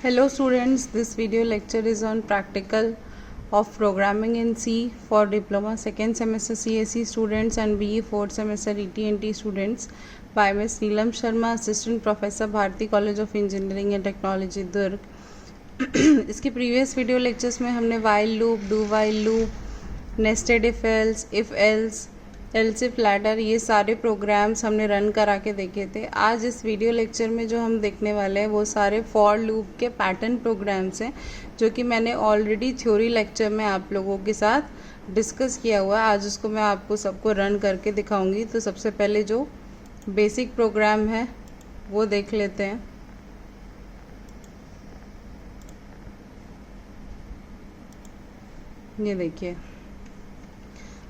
Hello students, this video lecture is on practical of programming in C for diploma second semester CSE students and BE fourth semester ET&T students by Ms. Neelam Sharma, Assistant Professor, Bharati College of Engineering and Technology, Durg. इसके previous video lectures में हमने while loop, do while loop, nested if else, else if ladder, ये सारे programmes हमने run करा के देखे थे। आज इस वीडियो लेक्चर में जो हम देखने वाले हैं वो सारे फॉर लूप के पैटर्न प्रोग्राम्स हैं जो कि मैंने ऑलरेडी थ्योरी लेक्चर में आप लोगों के साथ डिस्कस किया हुआ है। आज उसको मैं आपको सबको रन करके दिखाऊंगी। तो सबसे पहले जो बेसिक प्रोग्राम है वो देख लेते हैं। ये देखिए,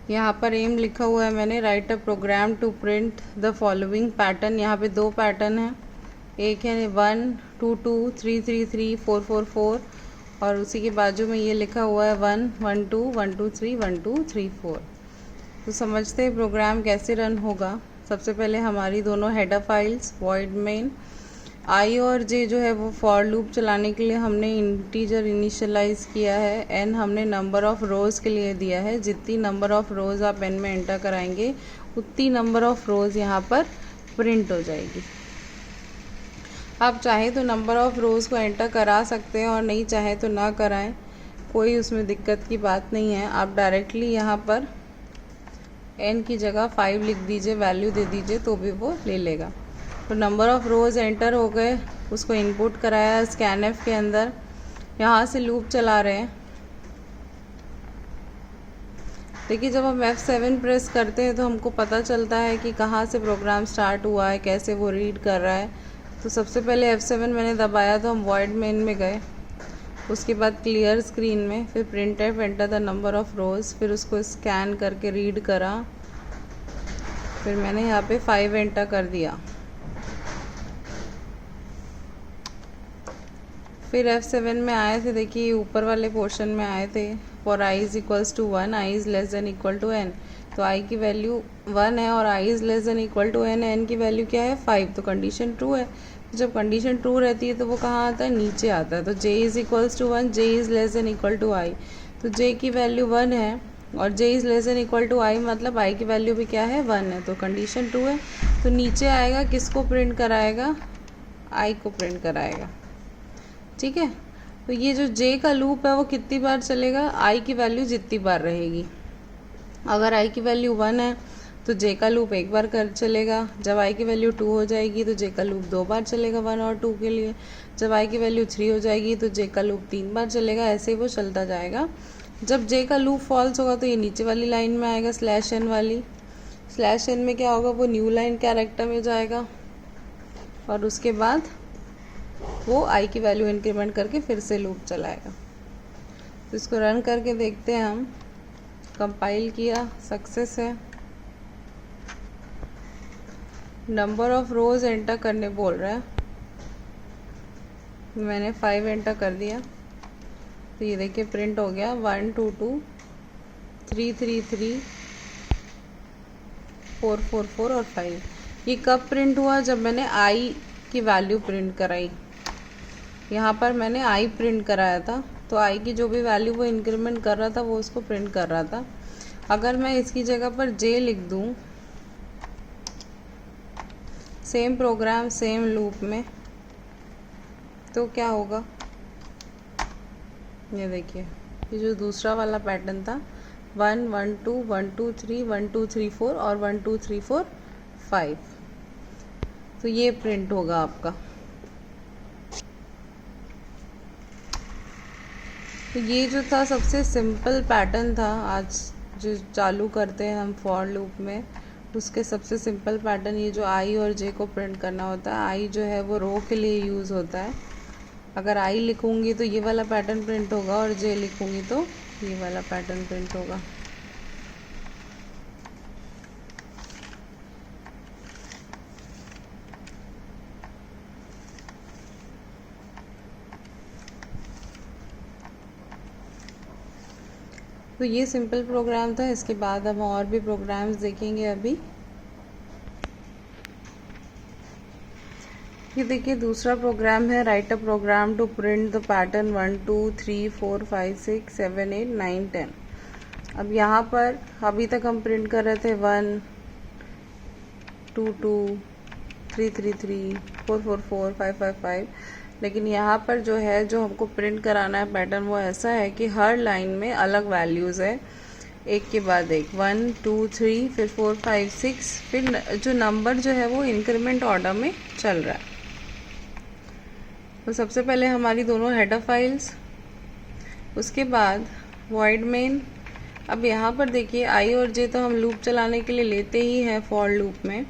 यहाँ पर एम लिखा हुआ है मैंने, write a program to print the following pattern. यहाँ पे दो पैटर्न हैं, एक है 1 2 2 3 3 3 4 4 4 और उसी के बाजू में ये लिखा हुआ है 1 1 2 1 2 3 1 2 3 4। तो समझते हैं प्रोग्राम कैसे रन होगा। सबसे पहले हमारी दोनों हेडर फाइल्स वॉइड मेन आई और जे जो है वो फॉर लूप चलाने के लिए हमने इंटीजर इनिशियलाइज किया है। एन हमने नंबर ऑफ़ रोज़ के लिए दिया है। जितनी नंबर ऑफ़ रोज़ आप एन में एंटर कराएंगे उतनी नंबर ऑफ़ रोज़ यहाँ पर प्रिंट हो जाएगी। आप चाहे तो नंबर ऑफ़ रोज़ को एंटर करा सकते हैं और नहीं चाहे तो ना कराएं, कोई उसमें दिक्कत की बात नहीं है। आप डायरेक्टली यहाँ पर एन की जगह 5 लिख दीजिए, वैल्यू दे दीजिए तो भी वो ले लेगा। तो नंबर ऑफ़ रोज़ एंटर हो गए, उसको इनपुट कराया स्कैनएफ के अंदर। यहाँ से लूप चला रहे हैं। देखिए, जब हम F7 प्रेस करते हैं तो हमको पता चलता है कि कहाँ से प्रोग्राम स्टार्ट हुआ है, कैसे वो रीड कर रहा है। तो सबसे पहले F7 मैंने दबाया तो हम वॉइड मेन में गए, उसके बाद क्लियर स्क्रीन में, फिर print F enter the number of rows, फिर उसको स्कैन करके रीड करा, फिर मैंने यहाँ पे 5 एंटर कर दिया। फिर F7 में आए थे, देखिए ऊपर वाले पोर्शन में आए थे, for i is equals to 1, i is less than equal to n। तो i की वैल्यू 1 है और i is less than equal to n, n की वैल्यू क्या है 5। तो कंडीशन ट्रू है। तो जब कंडीशन ट्रू रहती है तो वो कहाँ आता है, नीचे आता है। तो j is equals to 1, j is less than equal to i। तो j की वैल्यू 1 है और j is less than equal to i, मतलब i की वैल्यू भी क्या है 1 है। तो कंडीशन ट्रू है। तो नीचे आएगा, किसको प्रिंट कराएगा, i को प्रिंट कराएगा। ठीक है। तो ये जो j का लूप है वो कितनी बार चलेगा, i की वैल्यू जितनी बार रहेगी। अगर i की वैल्यू 1 है तो j का लूप एक बार कर चलेगा। जब i की वैल्यू 2 हो जाएगी तो j का लूप 2 बार चलेगा 1 और 2 के लिए। जब i की वैल्यू 3 हो जाएगी तो j का लूप 3 बार चलेगा। ऐसे ही वो चलता जाएगा। जब j का लूप फॉल्स होगा तो ये नीचे वाली लाइन में आएगा, /n वाली। /n में क्या होगा, वो न्यू लाइन कैरेक्टर में जाएगा और उसके बाद वो i की वैल्यू इंक्रीमेंट करके फिर से लूप चलाएगा। तो इसको रन करके देखते हैं हम। कंपाइल किया, सक्सेस है। नंबर ऑफ़ रोज़ एंटर करने बोल रहा है, मैंने 5 एंटर कर दिया। तो ये देखिए प्रिंट हो गया 1 2 2 3 3 3 4 4 4 और 5। ये कब प्रिंट हुआ, जब मैंने i की वैल्यू प्रिंट कराई। यहाँ पर मैंने i प्रिंट कराया था तो i की जो भी वैल्यू वो इंक्रीमेंट कर रहा था वो उसको प्रिंट कर रहा था। अगर मैं इसकी जगह पर j लिख दूँ, सेम प्रोग्राम सेम लूप में, तो क्या होगा, ये देखिए ये जो दूसरा वाला पैटर्न था 1 1 2 1 2 3 1 2 3 4 और 1 2 3 4 5, तो ये प्रिंट होगा आपका। तो ये जो था सबसे सिंपल पैटर्न था आज जो चालू करते हैं हम फॉर लूप में, उसके सबसे सिंपल पैटर्न ये जो i और j को प्रिंट करना होता है। i जो है वो रो के लिए यूज़ होता है। अगर i लिखूँगी तो ये वाला पैटर्न प्रिंट होगा और j लिखूँगी तो ये वाला पैटर्न प्रिंट होगा। तो ये सिंपल प्रोग्राम था। इसके बाद हम और भी प्रोग्राम्स देखेंगे। अभी ये कि देखिए दूसरा प्रोग्राम है, write a program to print the pattern 1 2 3 4 5 6 7 8 9 10। अब यहाँ पर अभी तक हम प्रिंट कर रहे थे 1 2 2 3 3 3 4 4 4 5 5 5, लेकिन यहाँ पर जो है जो हमको प्रिंट कराना है पैटर्न वो ऐसा है कि हर लाइन में अलग वैल्यूज़ है, एक के बाद एक 1 2 3 फिर 4 5 6, फिर जो नंबर जो है वो इंक्रीमेंट ऑर्डर में चल रहा है। तो सबसे पहले हमारी दोनों हेडर फाइल्स, उसके बाद वॉइड मेन। अब यहाँ पर देखिए आई और जे तो हम लूप चलाने के लिए लेते ही हैं फॉर लूप में।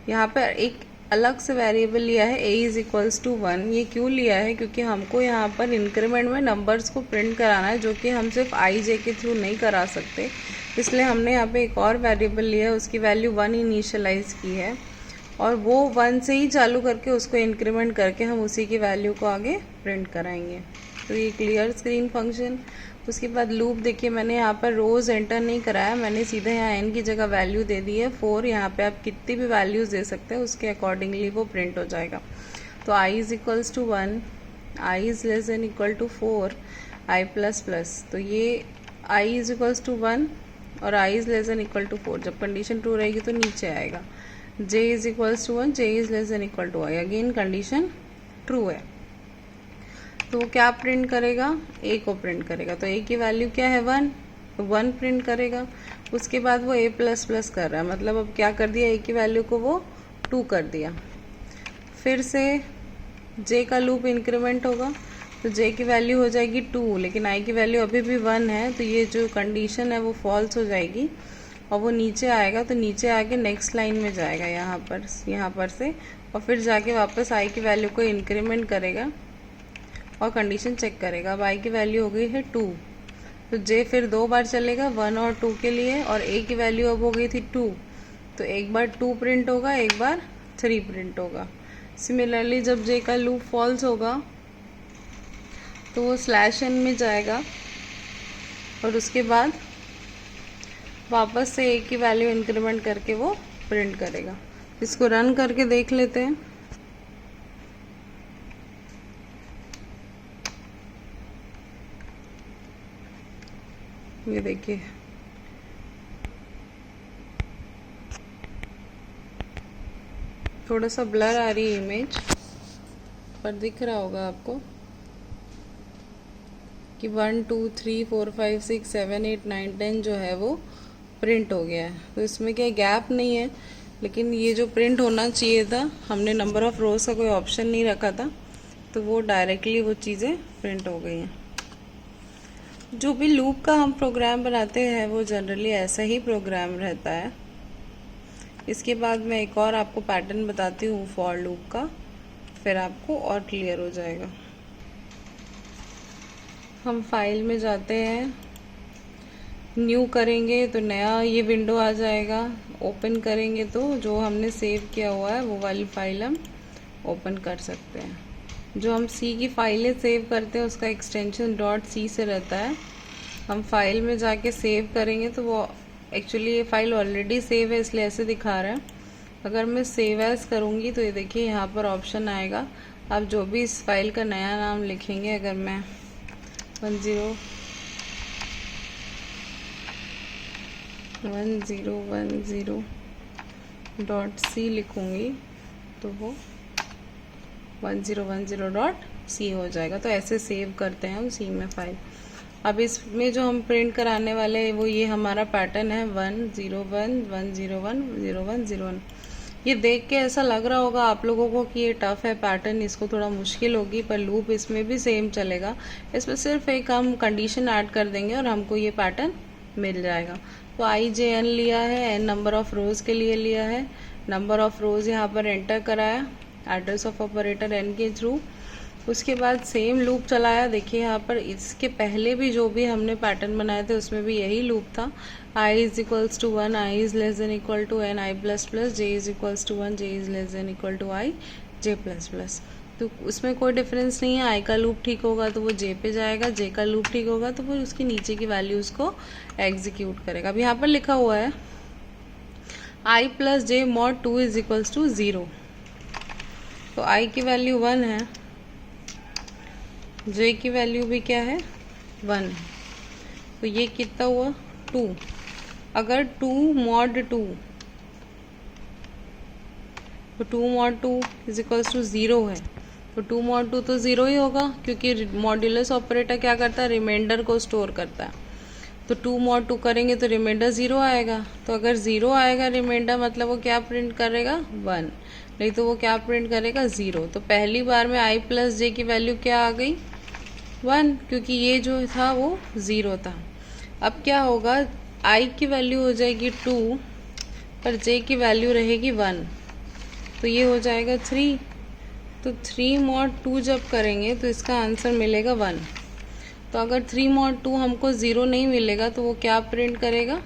यहाँ पर एक अलग से वेरिएबल लिया है a इज इक्वल्स टू 1। ये क्यों लिया है? क्योंकि हमको यहाँ पर इंक्रीमेंट में नंबर्स को प्रिंट कराना है, जो कि हम सिर्फ आई जे के थ्रू नहीं करा सकते, इसलिए हमने यहाँ पे एक और वेरिएबल लिया है, उसकी वैल्यू 1 इनिशियलाइज की है और वो 1 से ही चालू करके उसको इंक्रीमेंट करके हम उसी की वैल्यू को आगे प्रिंट कराएंगे। तो ये क्लियर स्क्रीन फंक्शन। उसके बाद लूप देखिए मैंने यहाँ पर रोज़ एंटर नहीं कराया, मैंने सीधा यहाँ n की जगह वैल्यू दे दी है 4। यहाँ पे आप कितनी भी वैल्यूज़ दे सकते हैं, उसके अकॉर्डिंगली वो प्रिंट हो जाएगा। तो i is equals to 1, i is less than equal to 4, i plus plus. तो ये i इज इक्वल्स टू 1 और i is less than equal to 4, जब कंडीशन ट्रू रहेगी तो नीचे आएगा। j is equals to 1, j is less than equal to i, again condition true है। तो वो क्या प्रिंट करेगा? a को प्रिंट करेगा। तो a की वैल्यू क्या है 1, तो 1 प्रिंट करेगा। उसके बाद वो a प्लस प्लस कर रहा है, मतलब अब क्या कर दिया, a की वैल्यू को वो 2 कर दिया। फिर से j का लूप इंक्रीमेंट होगा, तो j की वैल्यू हो जाएगी 2, लेकिन i की वैल्यू अभी भी 1 है, तो ये जो कंडीशन है वो फॉल्स हो जाएगी और वो नीचे आएगा। तो नीचे आके नेक्स्ट लाइन में जाएगा यहाँ पर से, और फिर जाके वापस i की वैल्यू को इंक्रीमेंट करेगा और कंडीशन चेक करेगा। अब i की वैल्यू हो गई है 2, तो j फिर 2 बार चलेगा 1 और 2 के लिए, और a की वैल्यू अब हो गई थी 2, तो एक बार 2 प्रिंट होगा, एक बार 3 प्रिंट होगा। सिमिलरली जब j का लूप फॉल्स होगा तो वो /n में जाएगा और उसके बाद वापस से a की वैल्यू इंक्रीमेंट करके वो प्रिंट करेगा। इसको रन करके देख लेते हैं। ये देखिए थोड़ा सा ब्लर आ रही है इमेज, पर दिख रहा होगा आपको कि 1 2 3 4 5 6 7 8 9 10 जो है वो प्रिंट हो गया है। तो इसमें क्या गैप नहीं है, लेकिन ये जो प्रिंट होना चाहिए था, हमने नंबर ऑफ़ रोज़ का कोई ऑप्शन नहीं रखा था, तो वो डायरेक्टली वो चीज़ें प्रिंट हो गई हैं। जो भी लूप का हम प्रोग्राम बनाते हैं वो जनरली ऐसा ही प्रोग्राम रहता है। इसके बाद मैं एक और आपको पैटर्न बताती हूँ फॉर लूप का, फिर आपको और क्लियर हो जाएगा। हम फाइल में जाते हैं, न्यू करेंगे तो नया ये विंडो आ जाएगा। ओपन करेंगे तो जो हमने सेव किया हुआ है वो वाली फाइल हम ओपन कर सकते हैं। जो हम C की फाइलें सेव करते हैं उसका एक्सटेंशन .c से रहता है। हम फाइल में जाके सेव करेंगे तो वो एक्चुअली ये फाइल ऑलरेडी सेव है, इसलिए ऐसे दिखा रहा है। अगर मैं सेव एज करूँगी तो ये देखिए यहाँ पर ऑप्शन आएगा, आप जो भी इस फाइल का नया नाम लिखेंगे, अगर मैं 1010.c लिखूँगी तो वो 1010.c हो जाएगा। तो ऐसे सेव करते हैं हम C में फाइल। अब इसमें जो हम प्रिंट कराने वाले हैं वो ये हमारा पैटर्न है 101 101 0101। ये देख के ऐसा लग रहा होगा आप लोगों को कि ये टफ़ है पैटर्न, इसको थोड़ा मुश्किल होगी, पर लूप इसमें भी सेम चलेगा। इसमें सिर्फ एक हम कंडीशन ऐड कर देंगे और हमको ये पैटर्न मिल जाएगा। तो IJN लिया है, n नंबर ऑफ़ रोज़ के लिए लिया है, नंबर ऑफ़ रोज़ यहाँ पर एंटर कराया एड्रेस ऑफ ऑपरेटर n के थ्रू। उसके बाद सेम लूप चलाया। देखिए यहाँ पर इसके पहले भी जो भी हमने पैटर्न बनाए थे उसमें भी यही लूप था। i is equals to 1, i is less than equal to n, i plus plus, j is equals to 1, j is less than equal to i, j plus plus. तो उसमें कोई डिफरेंस नहीं है। i का loop ठीक होगा तो वो j पे जाएगा, j का लूप ठीक होगा तो वो उसकी नीचे की वैल्यूज़ को एग्जीक्यूट करेगा। अब यहाँ पर लिखा हुआ है i plus j mod 2 is equals to 0। तो आई की वैल्यू 1 है, जे की वैल्यू भी क्या है 1 है, तो ये कितना हुआ 2। अगर 2 mod 2, तो 2 mod 2 इज इक्वल्स टू 0 है, तो 2 mod 2 तो 0 ही होगा, क्योंकि मॉड्यूलस ऑपरेटर क्या करता है, रिमाइंडर को स्टोर करता है। तो 2 mod 2 करेंगे तो रिमाइंडर 0 आएगा, तो अगर 0 आएगा रिमाइंडर मतलब वो क्या प्रिंट करेगा 1, नहीं तो वो क्या प्रिंट करेगा 0। तो पहली बार में i प्लस जे की वैल्यू क्या आ गई 1, क्योंकि ये जो था वो 0 था। अब क्या होगा, i की वैल्यू हो जाएगी 2 पर j की वैल्यू रहेगी 1, तो ये हो जाएगा 3। तो 3 mod 2 जब करेंगे तो इसका आंसर मिलेगा 1। तो अगर 3 mod 2 हमको 0 नहीं मिलेगा तो वो क्या प्रिंट करेगा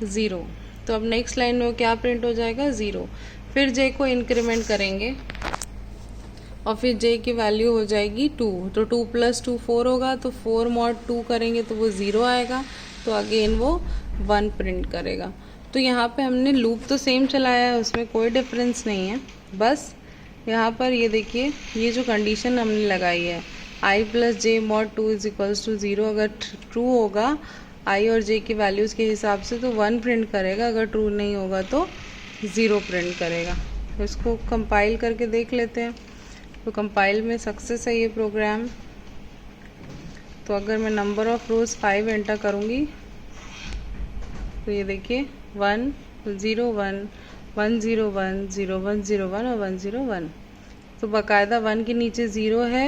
0। तो अब नेक्स्ट लाइन में वो क्या प्रिंट हो जाएगा 0। फिर j को इंक्रीमेंट करेंगे और फिर j की वैल्यू हो जाएगी 2, तो 2 + 2 4 होगा, तो 4 mod 2 करेंगे तो वो 0 आएगा, तो अगेन वो 1 प्रिंट करेगा। तो यहाँ पे हमने लूप तो सेम चलाया है, उसमें कोई डिफरेंस नहीं है, बस यहाँ पर ये देखिए ये जो कंडीशन हमने लगाई है i plus j mod 2 is equals to 0, अगर ट्रू होगा i और j की वैल्यूज़ के हिसाब से तो 1 प्रिंट करेगा, अगर ट्रू नहीं होगा तो 0 प्रिंट करेगा। तो इसको कंपाइल करके देख लेते हैं। तो कंपाइल में सक्सेस है ये प्रोग्राम। तो अगर मैं नंबर ऑफ़ रोज़ 5 एंटर करूँगी तो ये देखिए 1 0 1 1 0 1 0 1 0 1 और 1 0 1। तो बाकायदा 1 के नीचे 0 है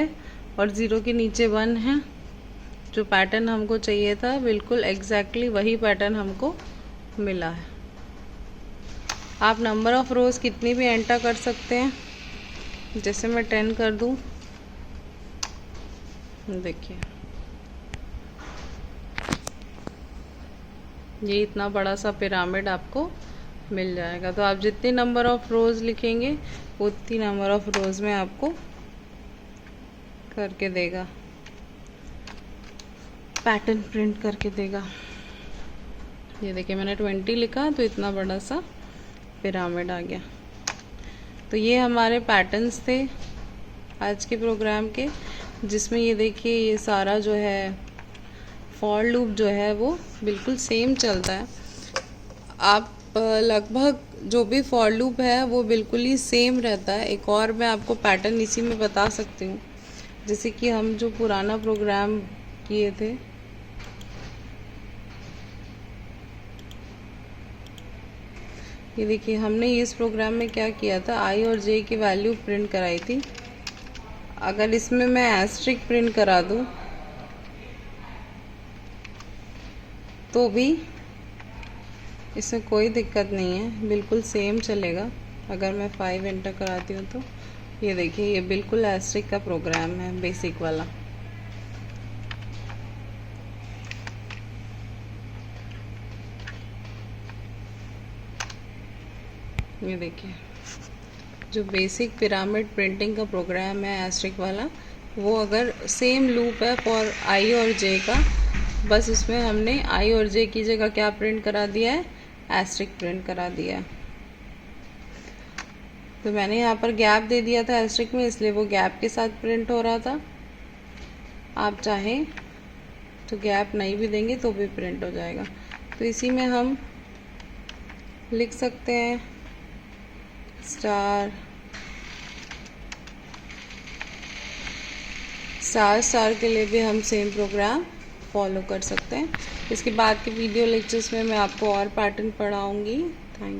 और 0 के नीचे 1 है। जो पैटर्न हमको चाहिए था बिल्कुल एग्जैक्टली वही पैटर्न हमको मिला है। आप नंबर ऑफ़ रोज़ कितनी भी एंटर कर सकते हैं, जैसे मैं 10 कर दूं, देखिए ये इतना बड़ा सा पिरामिड आपको मिल जाएगा। तो आप जितनी नंबर ऑफ़ रोज़ लिखेंगे उतनी नंबर ऑफ़ रोज़ में आपको करके देगा, पैटर्न प्रिंट करके देगा। ये देखिए मैंने 20 लिखा तो इतना बड़ा सा पिरामिड आ गया। तो ये हमारे पैटर्न्स थे आज के प्रोग्राम के, जिसमें ये देखिए ये सारा जो है फॉर लूप जो है वो बिल्कुल सेम चलता है। आप लगभग जो भी फॉर लूप है वो बिल्कुल ही सेम रहता है। एक और मैं आपको पैटर्न इसी में बता सकती हूँ, जैसे कि हम जो पुराना प्रोग्राम किए थे, ये देखिए हमने इस प्रोग्राम में क्या किया था, i और j की वैल्यू प्रिंट कराई थी। अगर इसमें मैं एस्ट्रिक प्रिंट करा दूँ तो भी इसमें कोई दिक्कत नहीं है, बिल्कुल सेम चलेगा। अगर मैं 5 एंटर कराती हूँ तो ये देखिए ये बिल्कुल एस्ट्रिक का प्रोग्राम है, बेसिक वाला। ये देखिए जो बेसिक पिरामिड प्रिंटिंग का प्रोग्राम है एस्ट्रिक वाला, वो अगर सेम लूप है फॉर i और j का, बस उसमें हमने i और j की जगह क्या प्रिंट करा दिया है, एस्ट्रिक प्रिंट करा दिया है। तो मैंने यहाँ पर गैप दे दिया था एस्ट्रिक में, इसलिए वो गैप के साथ प्रिंट हो रहा था। आप चाहें तो गैप नहीं भी देंगे तो भी प्रिंट हो जाएगा। तो इसी में हम लिख सकते हैं स्टार स्टार के लिए भी हम सेम प्रोग्राम फॉलो कर सकते हैं। इसके बाद के वीडियो लेक्चर्स में मैं आपको और पैटर्न पढ़ाऊँगी। Thank you.